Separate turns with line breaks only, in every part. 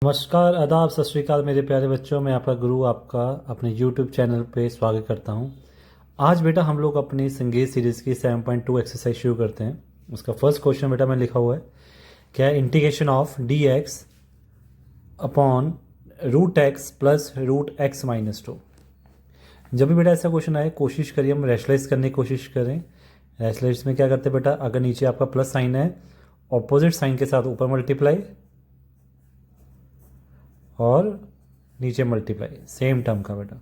नमस्कार, आदाब, सत श्री अकाल मेरे प्यारे बच्चों। मैं आपका गुरु आपका अपने YouTube चैनल पे स्वागत करता हूँ। आज बेटा हम लोग अपनी संगीत सीरीज़ की 7.2 एक्सरसाइज शुरू करते हैं। उसका फर्स्ट क्वेश्चन बेटा मैं लिखा हुआ है, क्या है integration of d x upon root x plus root x minus 2। जब भी बेटा ऐसा क्वेश्चन आए कोशिश करिए हम रैशनलाइज करने की कोशिश करें। रैशनलाइज में क्या करते हैं बेटा, अगर नीचे आपका प्लस साइन है ऑपोजिट साइन के साथ ऊपर मल्टीप्लाई और नीचे मल्टीप्लाई सेम टर्म का बेटा।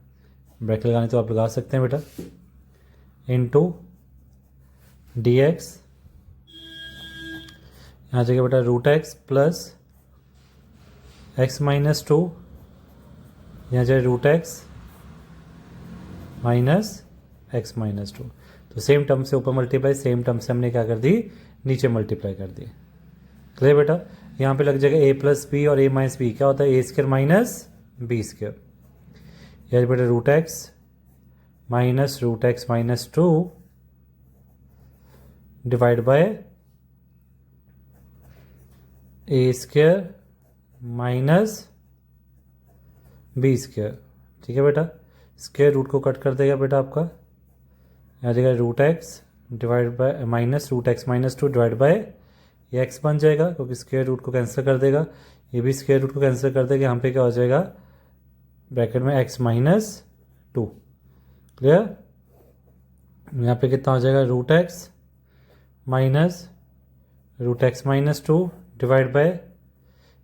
ब्रैकेट लगाने तो आप लगा सकते हैं बेटा, इनटू डी एक्स, यहाँ जगह बेटा root x plus x minus 2, यहाँ जगह root x minus x minus 2। तो सेम टर्म से ऊपर मल्टीप्लाई, सेम टर्म से हमने क्या कर दी, नीचे मल्टीप्लाई कर दी। क्लियर बेटा। यहाँ पे लग जाएगा ए प्लस बी और ए माइनस बी क्या होता है, a square minus b square. यह बेटा root x minus 2 divide by a square minus b square. ठीक है बेटा, स्क्वायर रूट को कट कर देगा बेटा आपका, यहाँ जाएगा root x divide by minus root x minus 2 divide by ये एक्स बन जाएगा क्योंकि स्क्वायर रूट को कैंसिल कर देगा, ये भी स्क्वायर रूट को कैंसिल कर देगा। यहाँ पे क्या हो जाएगा ब्रैकेट में एक्स माइनस 2। क्लियर। यहाँ पे कितना हो जाएगा root x minus 2 divide by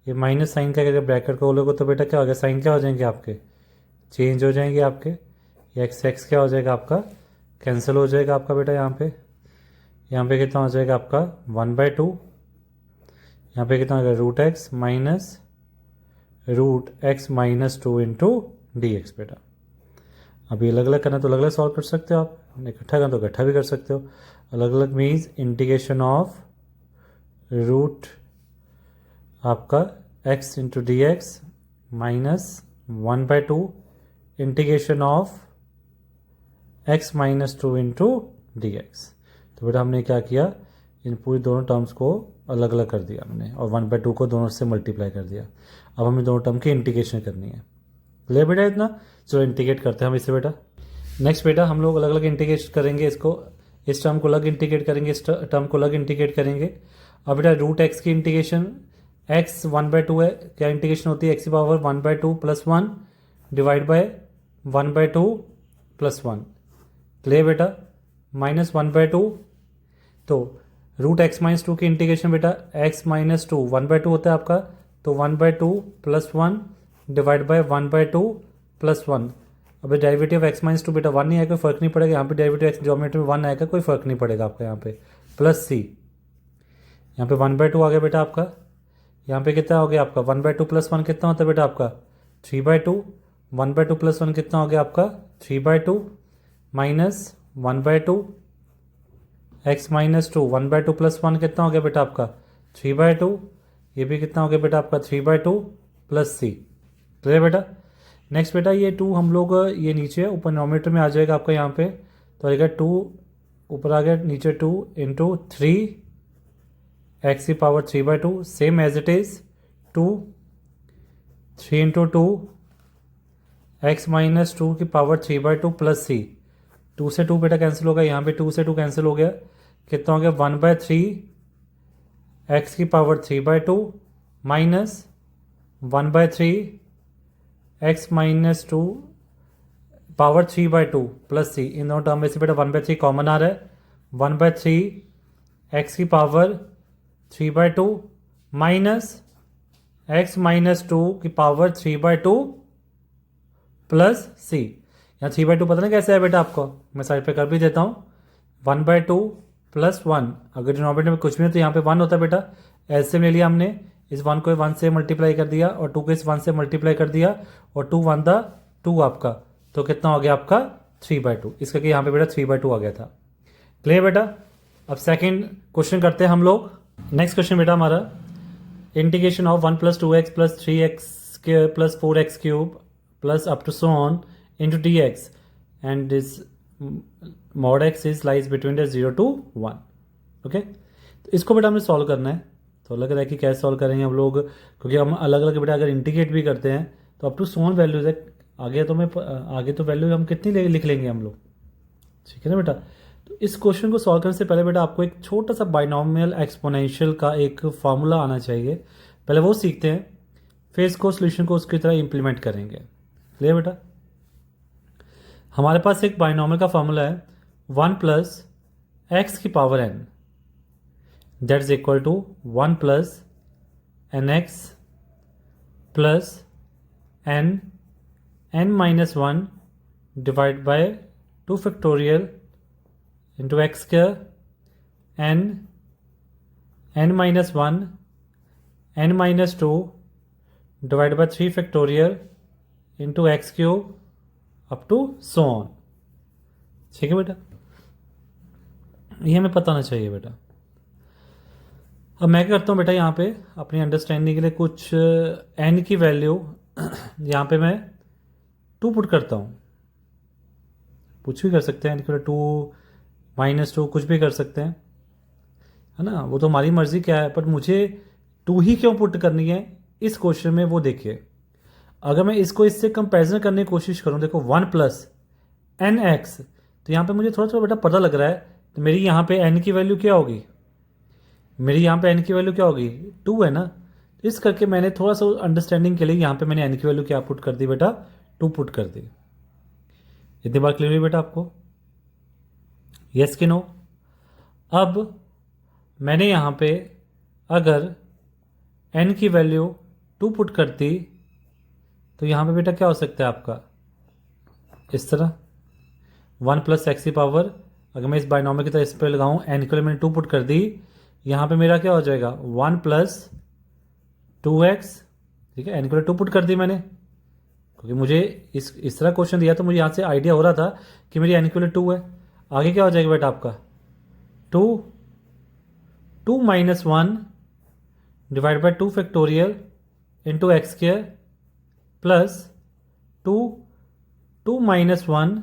ये माइनस साइन क्या करेगा, ब्रैकेट को खोलोगे तो बेटा क्या हो गया, साइन क्या हो जाएंगे आपके, चेंज हो जाएंगे आपके। ये एक्स क्या हो जाएगा आपका, कैंसिल हो जाएगा आपका बेटा। यहाँ पे कितना हो जाएगा आपका 1/2। यहाँ पे कितना हो जाएगा root x minus 2 into D x बेटा। अभी अलग अलग करना तो अलग अलग सॉल्व कर सकते हो आप, इकट्ठा करना तो इकट्ठा भी कर सकते हो। अलग अलग मीन्स इंटीग्रेशन ऑफ रूट आपका x into D x minus 1/2 integration of x minus 2 into D x. तो बेटा हमने क्या किया, इन पूरी दोनों टर्म्स को अलग अलग कर दिया हमने और 1/2 को दोनों से मल्टीप्लाई कर दिया। अब हमें दोनों टर्म की इंटीग्रेशन करनी है। ले बेटा इतना, चलो इंटीग्रेट करते हैं हम इसे बेटा। नेक्स्ट बेटा हम लोग अलग अलग इंटीग्रेट करेंगे इसको, इस टर्म को अलग इंटीग्रेट करेंगे, इस टर्म को अलग इंटीग्रेट करेंगे। अब बेटा रूट एक्स की इंटीग्रेशन, एक्स 1/2 है, क्या इंटीग्रेशन होती है, एक्स की power 1/2 plus 1 divide bye 1/2 plus 1। Clear बेटा। माइनस 1/2, तो रूट एक्स माइनस 2 की इंटीग्रेशन बेटा एक्स माइनस 2 1/2 होता है आपका, तो 1/2 प्लस 1 डिवाइड बाय 1/2 प्लस 1। अब डेरिवेटिव एक्स माइनस 2 बेटा 1 नहीं आएगा, कोई फर्क नहीं पड़ेगा। यहाँ पे डेरिवेटिव एक्स डिनोमिनेटर में 1 आएगा, कोई फर्क नहीं पड़ेगा आपका। यहाँ पे प्लस सी, यहाँ पे 1/2 आ गया बेटा आपका। यहाँ पे कितना हो गया आपका 1/2 प्लस 1 कितना होता है बेटा आपका 3/2। 1/2 प्लस 1 कितना हो गया आपका 3/2 माइनस 1/2 एक्स माइनस 2। 1/2 प्लस 1 कितना हो गया बेटा आपका 3/2। ये भी कितना हो गया बेटा आपका 3/2 प्लस सी। क्लियर बेटा। नेक्स्ट बेटा ये 2 हम लोग ये नीचे ऊपर डिनोमिनेटर में आ जाएगा आपका, यहाँ पे तो आएगा 2 ऊपर आ गया, नीचे 2 इंटू 3 एक्स की power 3/2 same as it is 2 3 into 2 x minus 2 की पावर 3/2 प्लस सी। 2 से 2 बेटा कैंसिल होगा, यहाँ पे 2 से 2 कैंसिल हो गया, कितना हो गया 1/3 एक्स की power 3/2 minus 1/3 X minus 2 power 3/2 plus C. इन दोनों टर्म में से बेटा 1/3 कॉमन आ रहा है, 1/3 एक्स की पावर 3/2 माइनस एक्स माइनस 2 की पावर 3/2 प्लस सी। यहाँ 3/2 पता ना कैसे है बेटा आपको, मैं साइड पे कर भी देता हूँ। 1/2 प्लस 1, अगर डिनोमिनेटर में कुछ भी है तो यहाँ पे 1 होता है बेटा, ऐसे ले लिया हमने, इस 1 को 1 से मल्टीप्लाई कर दिया और 2 को इस 1 से मल्टीप्लाई कर दिया और 2 1 दा 2 आपका, तो कितना हो गया आपका 3/2। इसका कि यहाँ पे बेटा 3/2 आ गया था। क्लियर बेटा। अब सेकेंड क्वेश्चन करते हैं हम लोग। नेक्स्ट क्वेश्चन बेटा हमारा integration of 1 + 2x + 3x + 4x cube plus up to so on into dx and this mod x is lies between the 0 to 1। Okay, तो इसको बेटा हमें सॉल्व करना है। तो लग रहा है कि कैसे सॉल्व करेंगे हम लोग, क्योंकि हम अलग अलग बेटा अगर इंटीग्रेट भी करते हैं तो अप टू सोन वैल्यूज है आगे, तो मैं आगे तो वैल्यू हम कितनी लिख लेंगे हम लोग, ठीक है ना बेटा। तो इस क्वेश्चन को सॉल्व करने से पहले बेटा आपको एक छोटा सा बाइनोमियल एक्सपोनेंशियल का एक फार्मूला आना चाहिए, पहले वो सीखते हैं, फिर इसको सोल्यूशन को उसकी तरह इंप्लीमेंट करेंगे। क्लियर बेटा। हमारे पास एक बाइनोमियल का फार्मूला है 1 प्लस एक्स की power n, that is equal to 1 plus n x plus n n minus 1 divide by 2 factorial into x square n n minus 1 n minus 2 divided by 3 factorial into x cube up to so on। ठीक है बेटा, ये हमें पता होना चाहिए बेटा। अब मैं क्या करता हूँ बेटा, यहाँ पे अपनी अंडरस्टैंडिंग के लिए कुछ n की वैल्यू यहाँ पे मैं 2 पुट करता हूँ, कुछ भी कर सकते हैं, n की 2 -2 कुछ भी कर सकते हैं, है ना, वो तो हमारी मर्जी क्या है, पर मुझे 2 ही क्यों पुट करनी है इस क्वेश्चन में वो देखिए। अगर मैं इसको इससे कंपैरिजन करने की कोशिश करूं, देखो 1 प्लस एन एक्स, तो यहाँ पे मुझे थोड़ा थोड़ा बेटा पता लग रहा है, तो मेरी यहाँ पे n की वैल्यू क्या होगी, मेरी यहाँ पे n की वैल्यू क्या होगी 2 है ना। इस करके मैंने थोड़ा सा अंडरस्टैंडिंग के लिए यहाँ पे मैंने n की वैल्यू क्या पुट कर दी बेटा, 2 पुट कर दी। इतनी बात क्लियर हुई बेटा आपको, यस कि नो। अब मैंने यहाँ पे अगर n की वैल्यू 2 पुट करती तो यहाँ पे बेटा क्या हो सकता है आपका, इस तरह 1 प्लस एक्स की पावर, अगर मैं इस बाइनोमियल की तरह इस पर लगाऊँ, n के लिए मैंने 2 पुट कर दी, यहाँ पे मेरा क्या हो जाएगा 1 प्लस 2x, ठीक है, n के लिए 2 पुट कर दी मैंने, क्योंकि मुझे इस तरह क्वेश्चन दिया तो मुझे यहाँ से आइडिया हो रहा था कि मेरी n के लिए 2 है। आगे क्या हो जाएगा बेटा आपका 2 minus 1 divide by 2 factorial into x square plus 2 minus 1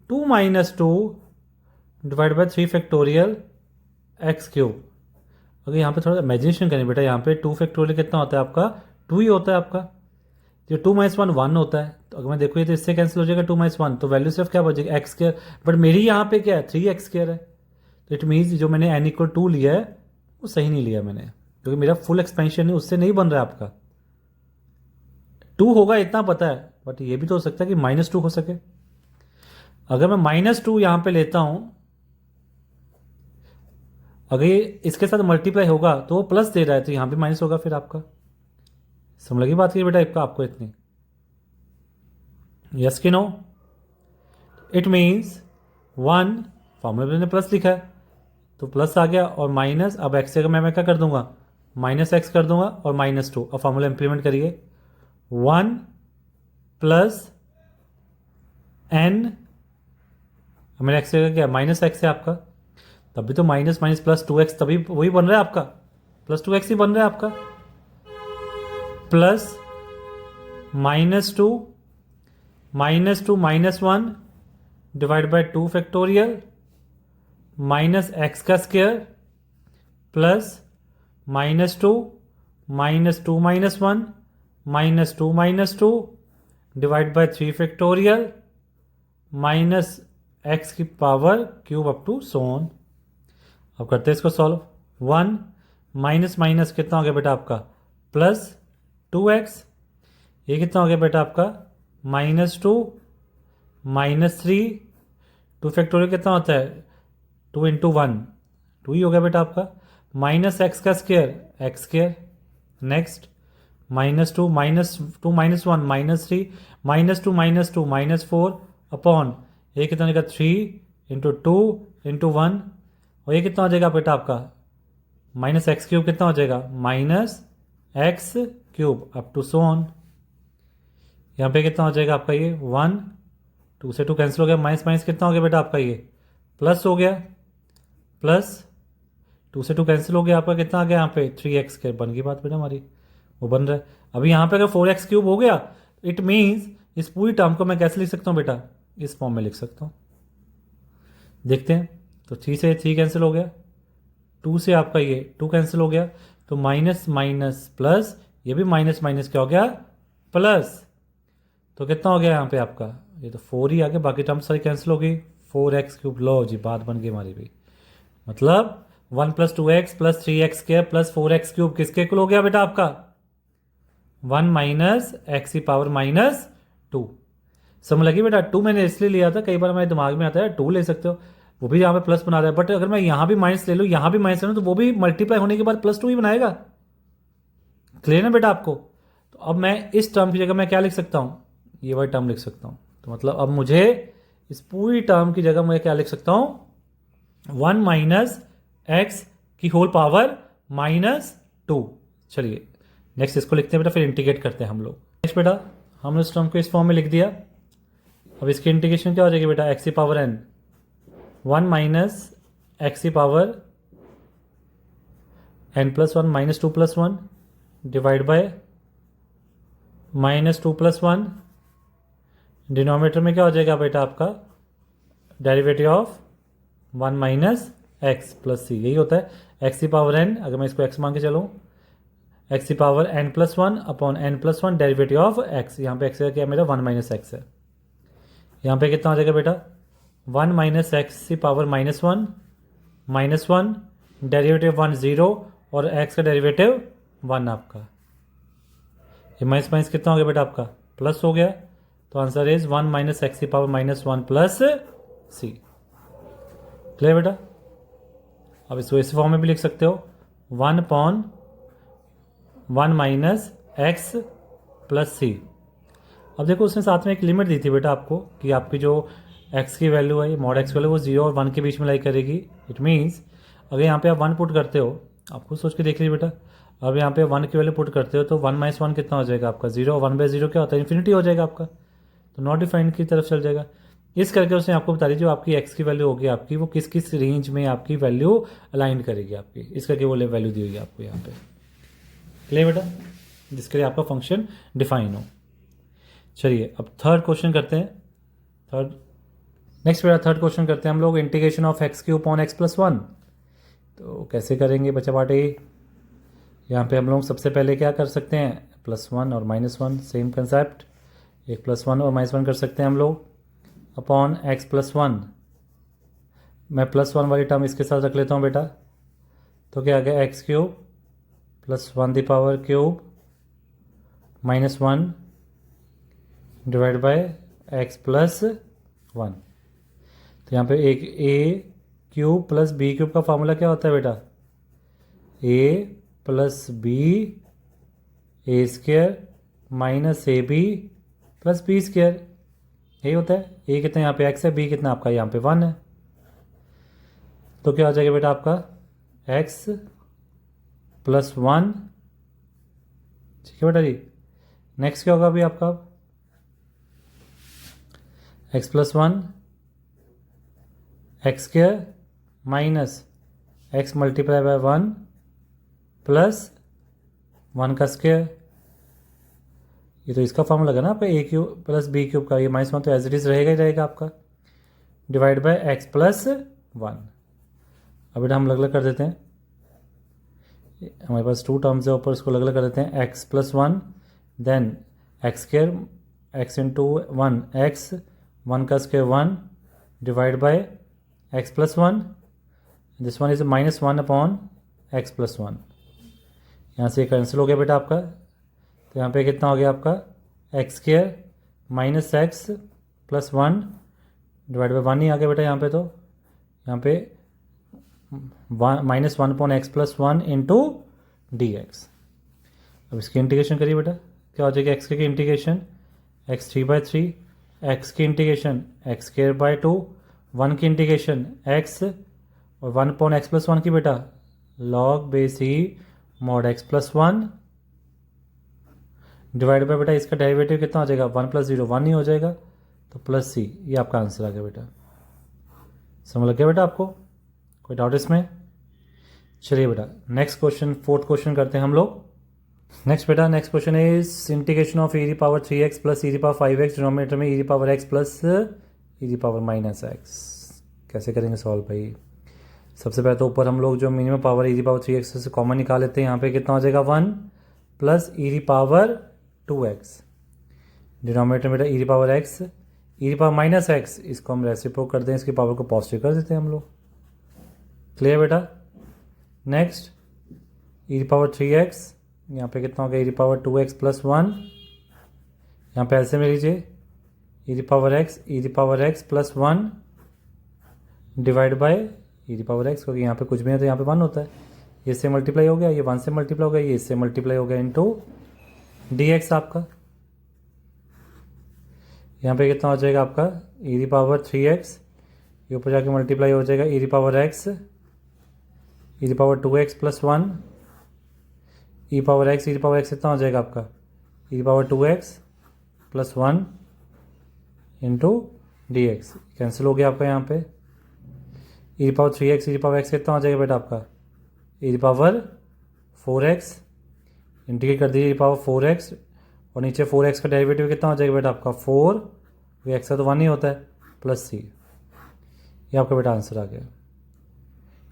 2 minus 2 divide by 3 factorial x cube. अगर यहाँ पे थोड़ा इमेजिनेशन करें बेटा, यहाँ पे 2 फैक्टोरियल कितना होता है आपका, 2 ही होता है आपका, जो 2 माइनस 1 1 होता है, तो अगर मैं देखो ये तो इससे कैंसिल हो जाएगा 2 माइनस 1, तो वैल्यू सिर्फ क्या बचेगी एक्स स्क्वायर, बट मेरी यहाँ पे क्या है 3x स्क्वायर है, तो इट मीन्स जो मैंने n इक्वल 2 लिया है वो सही नहीं लिया मैंने, क्योंकि मेरा फुल एक्सपेंशन है उससे नहीं बन रहा है आपका 2 होगा इतना पता है, बट ये भी तो हो सकता है कि -2 हो सके। अगर मैं -2 यहाँ पे लेता हूँ, अगर ये इसके साथ मल्टीप्लाई होगा तो वो प्लस दे रहा है, तो यहाँ पे माइनस होगा फिर आपका, समझ लगी बात की बेटा आपको इतनी, यस कि नो। इट मीन्स 1 फॉर्मूला ने प्लस लिखा है तो प्लस आ गया, और माइनस, अब एक्स से मैं क्या कर दूंगा -x कर दूंगा, और -2, अब फॉर्मूला इंप्लीमेंट करिए 1 प्लस n, मेरा एक्स क्या -x है आपका, तभी तो माइनस माइनस प्लस 2x, तभी वही बन रहा है आपका, प्लस 2x ही बन रहा है आपका, plus -2 minus 1 divide by 2 factorial minus X का square plus -2 minus 2 minus 2 divide by 3 factorial minus X की power cube up to so on. अब करते हैं इसको सॉल्व, 1 माइनस माइनस कितना हो गया बेटा आपका प्लस 2x, ये कितना हो गया बेटा आपका -2 -3, 2 फैक्टोरियल कितना होता है 2 इंटू 1, 2 ही हो गया बेटा आपका, माइनस एक्स का square x square, next -2 minus 1 -3 -2 -4 upon ये कितना हो जाएगा 3 इंटू 2 इंटू 1, और ये कितना हो जाएगा बेटा आपका -x क्यूब कितना हो जाएगा -x cube up to so on. यहाँ पे कितना हो जाएगा आपका ये 1, 2 से 2 कैंसिल हो गया, माइनस माइनस कितना हो गया बेटा आपका ये प्लस हो गया, प्लस 2 से 2 कैंसिल हो गया, आपका कितना आ गया यहाँ पे 3x के, बन गई बात बेटा हमारी, वो बन रहा है। अभी यहाँ पे अगर 4x क्यूब हो गया, इट मीन्स इस पूरी टर्म को मैं कैसे लिख सकता हूँ बेटा, इस फॉर्म में लिख सकता हूँ, देखते हैं। तो 3 से 3 कैंसिल हो गया, 2 से आपका ये 2 कैंसिल हो गया, तो माइनस माइनस प्लस, ये भी माइनस माइनस क्या हो गया प्लस, तो कितना हो गया यहाँ पे आपका, ये तो 4 ही आ गया, बाकी टर्म्स सारी कैंसिल हो गई। 4x³ लो जी, बात बन गई हमारी भी, मतलब 1 + 2x + 3x² + 4x³ किसके इक्वल हो गया बेटा आपका 1 - x⁻⁻² समझ लगी बेटा। 2 मैंने इसलिए लिया था, कई बार हमारे दिमाग में आता है 2 ले सकते हो, वो भी यहाँ पे प्लस बना रहा है, बट अगर मैं यहाँ भी माइनस ले लूँ यहाँ भी माइनस ले लूँ तो वो भी मल्टीप्लाई होने के बाद +2 ही बनाएगा। क्लियर ना बेटा आपको। तो अब मैं इस टर्म की जगह मैं क्या लिख सकता हूँ, ये वाली टर्म लिख सकता हूँ। तो मतलब अब मुझे इस पूरी टर्म की जगह मैं क्या लिख सकता हूँ 1 - x⁻²। चलिए नेक्स्ट इसको लिखते हैं बेटा, फिर इंटीग्रेट करते हैं हम लोग। नेक्स्ट बेटा हमने इस टर्म को इस फॉर्म में लिख दिया। अब इसकी इंटीग्रेशन क्या हो जाएगी बेटा x⁻n 1 - x⁻n +1 - 2 + 1 divide by -2 + 1, denominator में क्या हो जाएगा बेटा आपका डेरिवेटिव ऑफ 1 - x + c, यही होता है x⁻n। अगर मैं इसको x मान के चलूँ x⁻n + 1 upon n + 1 derivative of x, यहाँ पे x का क्या मेरा 1 - x है, यहाँ पे कितना हो जाएगा बेटा 1 - x⁻−1 -1 डेरिवेटिव 1 0 और x का डेरिवेटिव 1 आपका, ये माइनस माइनस कितना हो गया बेटा आपका प्लस हो गया। तो answer is 1 - x⁻−1 + c। Clear बेटा। अब इसको इस फॉर्म में भी लिख सकते हो 1/1 - x + c। अब देखो उसने साथ में एक लिमिट दी थी बेटा आपको कि आपकी जो x की वैल्यू है मॉड x वैल्यू वो 0 और 1 के बीच में लाई करेगी। इट मीन्स अगर यहाँ पे आप 1 पुट करते हो, आपको सोच के देख लीजिए बेटा, अब यहाँ पे 1 की वैल्यू पुट करते हो तो 1 - 1 कितना हो जाएगा आपका 0, 1/0 क्या होता है इन्फिनिटी हो जाएगा आपका, तो नॉट डिफाइंड की तरफ चल जाएगा। इस करके उसने आपको बता दी जो आपकी x की वैल्यू होगी आपकी वो किस किस रेंज में आपकी वैल्यू अलाइन करेगी आपकी, इस करके वो वैल्यू दी हुई है आपको यहाँ पे। क्लियर बेटा, जिसके लिए आपका फंक्शन डिफाइन हो। चलिए अब थर्ड क्वेश्चन करते हैं। नेक्स्ट बेटा थर्ड क्वेश्चन करते हैं हम लोग, integration of x³ upon x + 1। तो कैसे करेंगे बच्चा बाटे, यहाँ पे हम लोग सबसे पहले क्या कर सकते हैं +1 और -1 सेम कंसेप्ट, एक +1 और -1 कर सकते हैं हम लोग अपॉन x + 1। मैं +1 वाली टर्म इसके साथ रख लेता हूँ बेटा, तो क्या आ गया x³ + 1³ -1 डिवाइड बाय x + 1। तो यहाँ पे एक a³ + b³ का फॉर्मूला क्या होता है बेटा a + b a² - ab + b², यही होता है। a कितना यहाँ पे x है, b कितना आपका यहाँ पे 1 है, तो क्या हो जाएगा बेटा आपका x + 1। ठीक है बेटा जी। नेक्स्ट क्या होगा अभी आपका x + 1 x² - x × 1 + 1 का स्क्वायर, ये तो इसका फॉर्मूला लगा ना आपका a³ + b³ का, ये -1 तो एज इट इज रहेगा ही रहेगा आपका, डिवाइड बाय x + 1। अब बेटा हम अलग अलग कर देते हैं, हमारे पास 2 टर्म्स है ऊपर, इसको अलग अलग कर देते हैं x + 1 then x² x × 1 x 1 का square 1 divide bye x + 1, this one is -1 upon x + 1। यहाँ से कैंसिल हो गया बेटा आपका, तो यहाँ पे कितना हो गया आपका x² - x + 1 डिवाइड बाई 1 ही आ गया बेटा यहाँ पे, तो यहाँ पे -1 अपॉन x + 1 इंटू dx। अब इसकी इंटीग्रेशन करिए बेटा, क्या हो जाएगा x की इंटीग्रेशन x3/3, x की इंटीग्रेशन x²/2, 1 की इंटीग्रेशन x और 1 अपॉन x + 1 की बेटा log बेस ही मॉड x + 1 डिवाइड बाय बेटा इसका डेरिवेटिव कितना हो जाएगा 1 + 0 1 ही हो जाएगा, तो +c, ये आपका आंसर आ गया बेटा। समझ लग गया बेटा आपको, कोई डाउट इसमें। चलिए बेटा नेक्स्ट क्वेश्चन, फोर्थ क्वेश्चन करते हैं हम लोग। नेक्स्ट बेटा next question is integration of e⁻3x + e⁻5x, denominator में e⁻x + e⁻−x। कैसे करेंगे सॉल्व भाई, सबसे पहले तो ऊपर हम लोग जो minimum power E the power 3x से कॉमन निकाल लेते हैं। यहाँ पे कितना हो जाएगा 1 plus E the power 2x, denominator में E the power x, E the power minus x, इसको हम रेसिप्रोक कर दें, इसकी पावर को पॉजिटिव कर देते हैं हम लोग। क्लियर बेटा। Next E the power 3x, यहाँ पे कितना हो गया ई दी पावर 2x प्लस 1, यहाँ पे ऐसे में लीजिए E the power x plus 1 divide by E the power x, क्योंकि यहाँ पे कुछ भी नहीं तो यहाँ पे 1 होता है। ये इससे मल्टीप्लाई हो गया, ये 1 से मल्टीप्लाई हो गया, ये इससे मल्टीप्लाई हो गया इनटू dx आपका। यहाँ पे कितना हो जाएगा आपका ई दी पावर 3x, ये ऊपर जाके मल्टीप्लाई हो जाएगा E the power x, E the power 2x plus 1, E power x कितना हो जाएगा आपका E the power 2x plus 1 into D X, cancel हो गया आपका। यहाँ पे E the power 3x, E the power x कितना हो जाएगा बेटा आपका E the power 4x, integrate कर दीजिए ई दी पावर 4x, और नीचे 4x का डेरिवेटिव कितना हो जाएगा बेटा आपका 4, ये x का तो 1 ही होता है, प्लस c। ये आपका बेटा आंसर आ गया।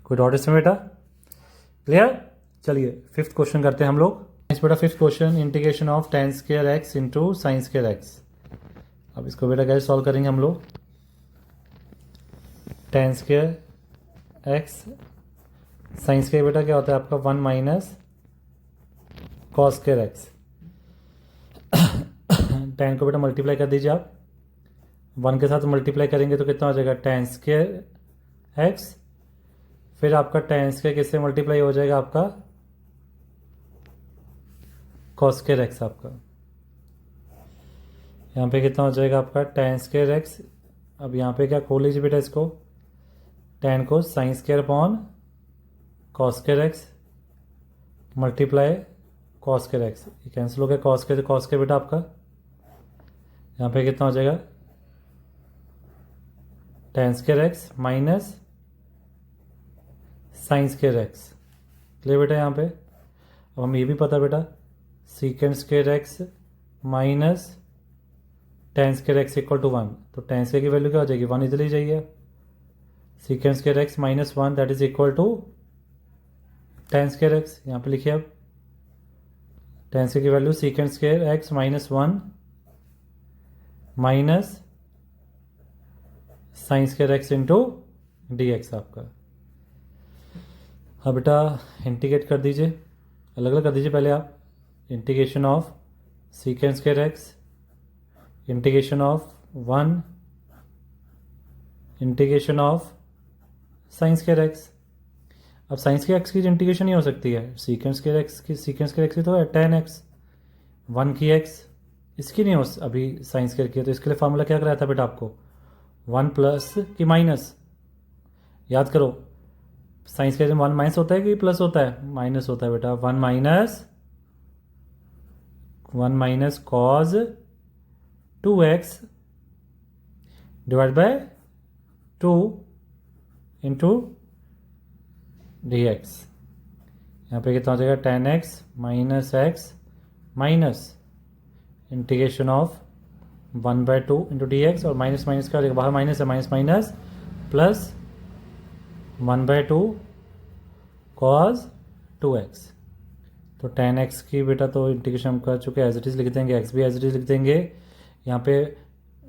कोई डाउट इसमें बेटा? क्लियर। चलिए 5th क्वेश्चन करते हैं हम लोग। नेक्स्ट बेटा 5th question, integration of tan square x into sine square x। अब इसको बेटा कैसे सॉल्व करेंगे हम लोग? tan square x, sine square बेटा क्या होता है आपका 1 minus cos square x। tan को बेटा मल्टीप्लाई कर दीजिए आप, 1 के साथ मल्टीप्लाई करेंगे तो कितना हो जाएगा tan स्क्वायर x, फिर आपका tan स्क्वायर किससे मल्टीप्लाई हो जाएगा आपका कॉस स्क्वायर x आपका। यहाँ पे कितना हो जाएगा आपका tan स्क्वायर x। अब यहाँ पे क्या खोल लीजिए बेटा इसको, tan को sine square upon cos square x multiply cos square x, ये कैंसिल हो गया, कॉस स्क्वायर बेटा आपका। यहाँ पे कितना हो जाएगा tan square x minus sine square x। Clear बेटा। यहाँ पे अब हम ये भी पता बेटा secant square x minus tan square x equal to 1, तो tan स्क्वायर की वैल्यू क्या हो जाएगी 1, इधर ही जाइए। Secant square x minus 1 that is equal to tan square x, यहाँ पे लिखिए अब tan स्क्वायर की value secant square x minus 1 minus sine square x into D x आपका। हाँ बेटा इंटीग्रेट कर दीजिए, अलग अलग कर दीजिए पहले आप। Integration of सीकेंड square x, integration of 1, integration of sine square x। अब साइन स्क्वायर x की इंटीग्रेशन नहीं हो सकती है, सीकेंड स्क्वायर x की तो है tan x, 1 की x, इसकी नहीं हो अभी साइन स्क्वायर की, तो इसके लिए फार्मूला क्या कराया था बेटा आपको 1 प्लस की माइनस, याद करो साइन स्क्वायर में 1 माइनस होता है कि प्लस होता है, माइनस होता है बेटा। 1 minus cos 2x divide by 2 into D x. यहाँ पे कितना हो जाएगा tan x minus x minus integration of 1/2 into D x, और माइनस माइनस क्या हो जाएगा बाहर माइनस है, minus minus plus 1/2 cause 2x। तो tan x की बेटा तो इंटीग्रेशन हम कर चुके, एज इट इज़ लिख देंगे, x भी एज इट इज़ लिख देंगे। यहाँ पे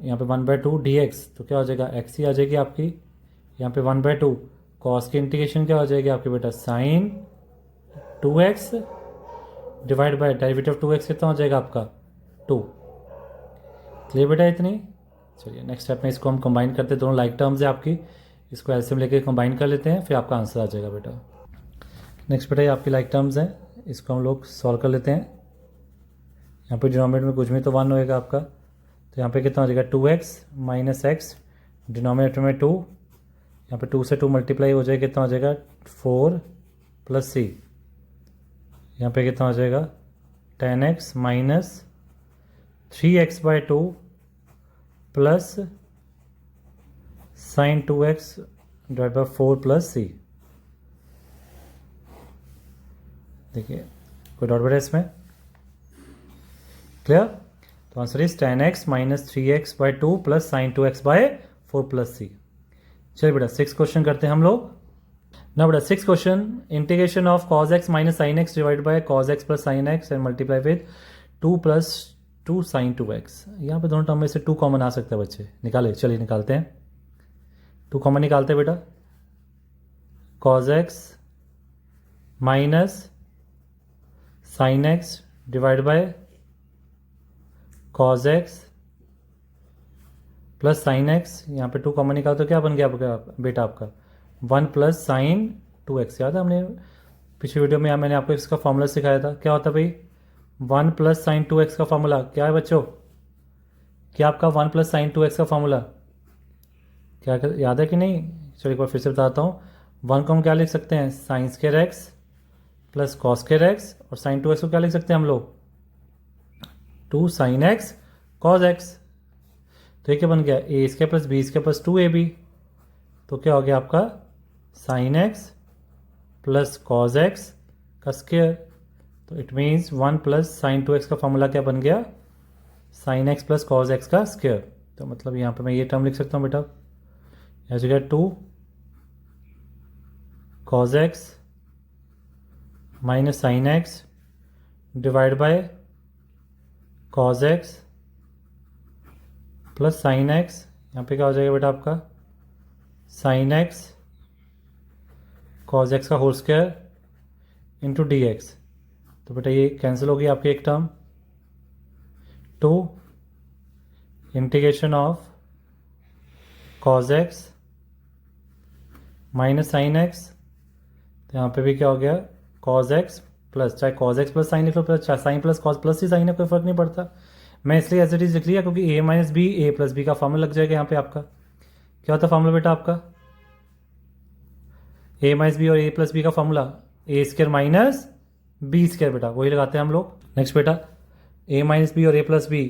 1/2 dx, तो क्या हो जाएगा x ही आ जाएगी आपकी। यहाँ पे 1/2 कॉस की इंटीग्रेशन क्या हो जाएगी आपकी बेटा sign 2x divide by derivative 2x कितना हो जाएगा आपका 2। क्लियर बेटा इतनी। चलिए नेक्स्ट स्टेप में इसको हम कंबाइन करते हैं, दोनों लाइक टर्म्स है आपकी, इसको एलसीएम लेके कंबाइन कर लेते हैं, फिर आपका आंसर आ जाएगा बेटा। नेक्स्ट बेटा ये आपकी लाइक टर्म्स हैं, इसको हम लोग सॉल्व कर लेते हैं। यहाँ पे डिनोमिनेटर में कुछ भी तो 1 होएगा आपका, तो यहाँ पे कितना हो जाएगा 2x माइनस x, डिनोमिनेटर में 2, यहाँ पे 2 से 2 मल्टीप्लाई हो जाएगा, कितना हो जाएगा 4 प्लस c। यहाँ पे कितना हो जाएगा tan x minus 3x/2 plus sine 2x divide by 4 plus c। देखिए कोई डाउट बेटा इसमें? क्लियर। तो answer is tan x minus 3x/2 plus sign 2x/4 plus c। चलिए बेटा 6 क्वेश्चन करते हैं हम लोग। ना बेटा 6 question, integration of cos x minus sine x divide by cos x plus sine x and multiply with 2 plus 2 sine 2x। यहाँ पे दोनों टर्म में से 2 कॉमन आ सकता है बच्चे, निकाले, चलिए निकालते हैं। 2 कॉमन निकालते हैं बेटा, cos x minus sine x divide by cos x plus sine x. यहाँ पे 2 कॉमन निकालते तो क्या बन गया आपका बेटा, आपका 1 प्लस साइन 2x। याद है हमने पिछली वीडियो में मैंने आपको इसका फॉर्मूला सिखाया था, क्या होता है भाई 1 प्लस साइन 2x का फॉर्मूला क्या है बच्चों, क्या आपका 1 प्लस साइन 2x का फॉर्मूला क्या याद है कि नहीं? चलिए एक बार फिर से बताता हूँ। 1 को हम क्या लिख सकते हैं, sine square x plus cos square x, और साइन 2x को क्या लिख सकते हैं हम लोग, 2 साइन एक्स कॉस एक्स। तो ये क्या बन गया, A square plus B square plus 2ab। तो क्या हो गया आपका sine X plus cos x का स्क्वायर। तो it means 1 plus sine 2x का फॉर्मूला क्या बन गया, sine X plus cos x का स्क्वायर। तो मतलब यहाँ पे मैं ये टर्म लिख सकता हूँ बेटा, यहाँ से क्या 2 cos x minus sine x divide by cos x plus sine x. यहाँ पे क्या हो जाएगा बेटा आपका साइन एक्स कॉस एक्स का whole square into D x. तो बेटा ये कैंसिल होगी आपकी एक term. 2 integration of cos x minus sine x. तो यहाँ पे भी क्या हो गया कॉस एक्स प्लस, चाहे कॉस एक्स प्लस साइन लिख लो, प्लस चाहे साइन प्लस कॉस प्लस ही साइन है, कोई फर्क नहीं पड़ता। मैं इसलिए एज इट इज लिख लिया क्योंकि ए माइनस बी ए प्लस बी का फॉर्मूला लग जाएगा यहाँ पे आपका। क्या होता है फॉर्मूला बेटा आपका, ए माइनस बी और ए प्लस बी का फॉर्मूला ए स्क्वायर माइनस बी स्क्वायर, बेटा वही लगाते हैं हम लोग। नेक्स्ट बेटा ए माइनस बी और ए प्लस बी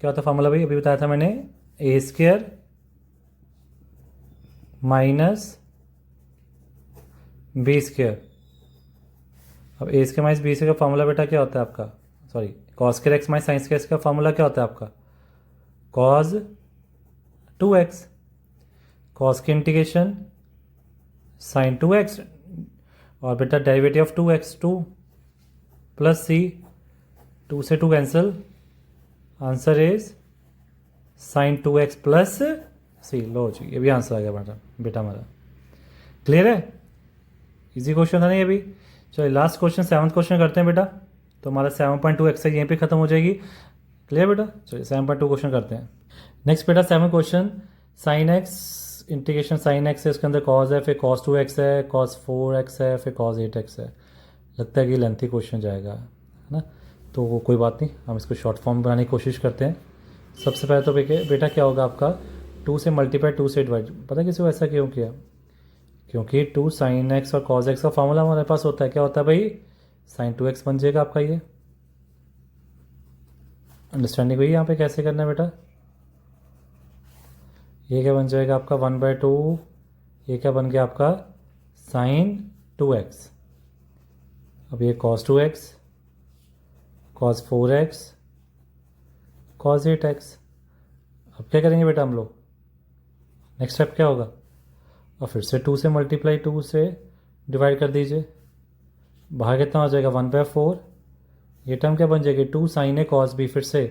क्या होता है फॉर्मूला भाई, अभी बताया था मैंने, ए स्क्वायर माइनस बी स्क्वायर। अब ए स्क्वायर माइनस बी स्क्वायर का फॉर्मूला बेटा क्या होता है आपका, sorry cos square x minus sine square x का फॉर्मूला क्या होता है आपका, कॉस 2x। कॉस की इंटीग्रेशन साइन 2x, और बेटा डेरिवेटिव ऑफ 2x 2 प्लस सी, 2 से 2 cancel, answer is sine 2x plus C. लो जी ये भी आंसर आ गया बेटा हमारा। क्लियर है, इजी क्वेश्चन था ना ये भी। चलिए लास्ट क्वेश्चन 7th क्वेश्चन करते हैं बेटा। तो हमारा 7.2 एक्सरसाइज यहीं पे खत्म हो जाएगी। क्लियर बेटा, चलिए 7.2 क्वेश्चन करते हैं। नेक्स्ट बेटा 7 question, sine x integration sine x है, इसके अंदर कॉस है, फिर कॉस 2x है, कॉस 4x है, फिर कॉस 8x है। लगता है कि लेंथी क्वेश्चन जाएगा, है ना, तो वो कोई बात नहीं, हम इसको शॉर्ट फॉर्म बनाने की कोशिश करते हैं। सबसे पहले तो बेटा क्या होगा आपका, 2 से मल्टीप्लाई 2 से डिवाइड। पता है किसी को ऐसा क्यों किया, क्योंकि 2 साइन एक्स और कॉस एक्स का फॉर्मूला हमारे पास होता है, क्या होता है भाई, साइन 2x बन जाएगा आपका। ये अंडरस्टैंडिंग हुई यहाँ पे कैसे करना है बेटा। ये क्या बन जाएगा आपका 1/2, ये क्या बन गया आपका साइन 2x। अब ये cos 2x, cos 4x, cos 8x। अब क्या करेंगे बेटा हम लोग, नेक्स्ट स्टेप क्या होगा, और फिर से 2 से मल्टीप्लाई 2 से डिवाइड कर दीजिए। बाहर कितना हो जाएगा 1/4। ये टर्म क्या बन जाएगी 2 साइन ए cos b, फिर से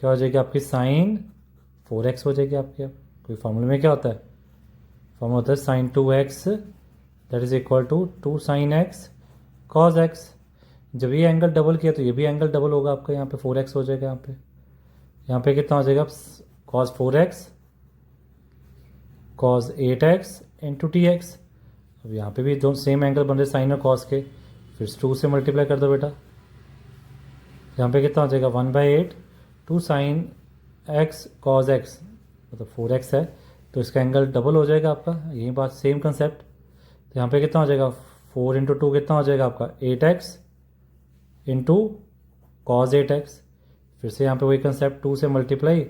क्या हो जाएगी आपकी साइन 4x हो जाएगी आपकी। अब कोई फॉर्मूले में क्या होता है, फॉर्मूला होता है sine 2x that is equal to 2 sine x cos x। जब ये एंगल डबल किया तो ये भी एंगल डबल होगा आपका, यहाँ पे 4x हो जाएगा। यहाँ पे कितना हो जाएगा cos 4x cos 8x into tx। अब यहाँ पे भी दो सेम एंगल बन रहे साइन और cos के, फिर 2 से मल्टीप्लाई कर दो बेटा। यहाँ पे कितना हो जाएगा 1/8 2 साइन x cos x, मतलब 4x है, तो इसका एंगल डबल हो जाएगा आपका। यही बात सेम कंसेप्ट। तो यहाँ पे कितना हो जाएगा 4 इंटू 2 कितना हो जाएगा आपका 8x इंटू कॉस 8x। फिर से यहाँ पे वही कंसेप्ट 2 से मल्टीप्लाई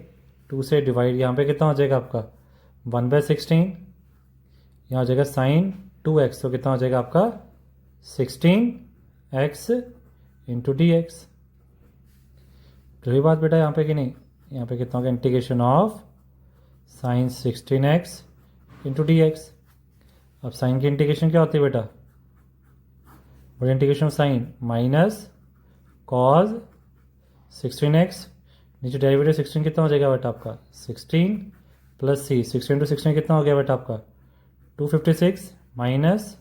2 से डिवाइड, यहाँ पे कितना हो जाएगा आपका 1/16, यहाँ हो जाएगा साइन 2x, तो कितना हो जाएगा आपका 16x इंटू dx। तो ये बात बेटा यहाँ पे कि नहीं, यहाँ पे कितना होगा integration of sine 16x into dx। अब साइन की इंटीग्रेशन क्या होती है बेटा, but integration of sine minus cos 16x, नीचे डेरिवेटिव 16 कितना हो जाएगा बेटा आपका 16 प्लस सी, 16 टू 16 कितना हो गया बेटा आपका 256 माइनस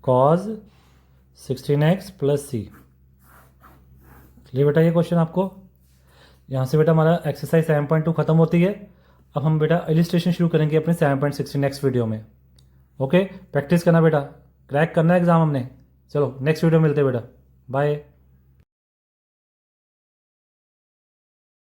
कॉज 16x प्लस सी। चलिए बेटा ये क्वेश्चन आपको यहाँ से बेटा हमारा एक्सरसाइज 7.2 खत्म होती है। अब हम बेटा इलिस्ट्रेशन शुरू करेंगे अपने 7.16 नेक्स्ट वीडियो में। ओके, प्रैक्टिस करना बेटा, क्रैक करना है एग्जाम हमने। चलो नेक्स्ट वीडियो मिलते हैं बेटा, बाय।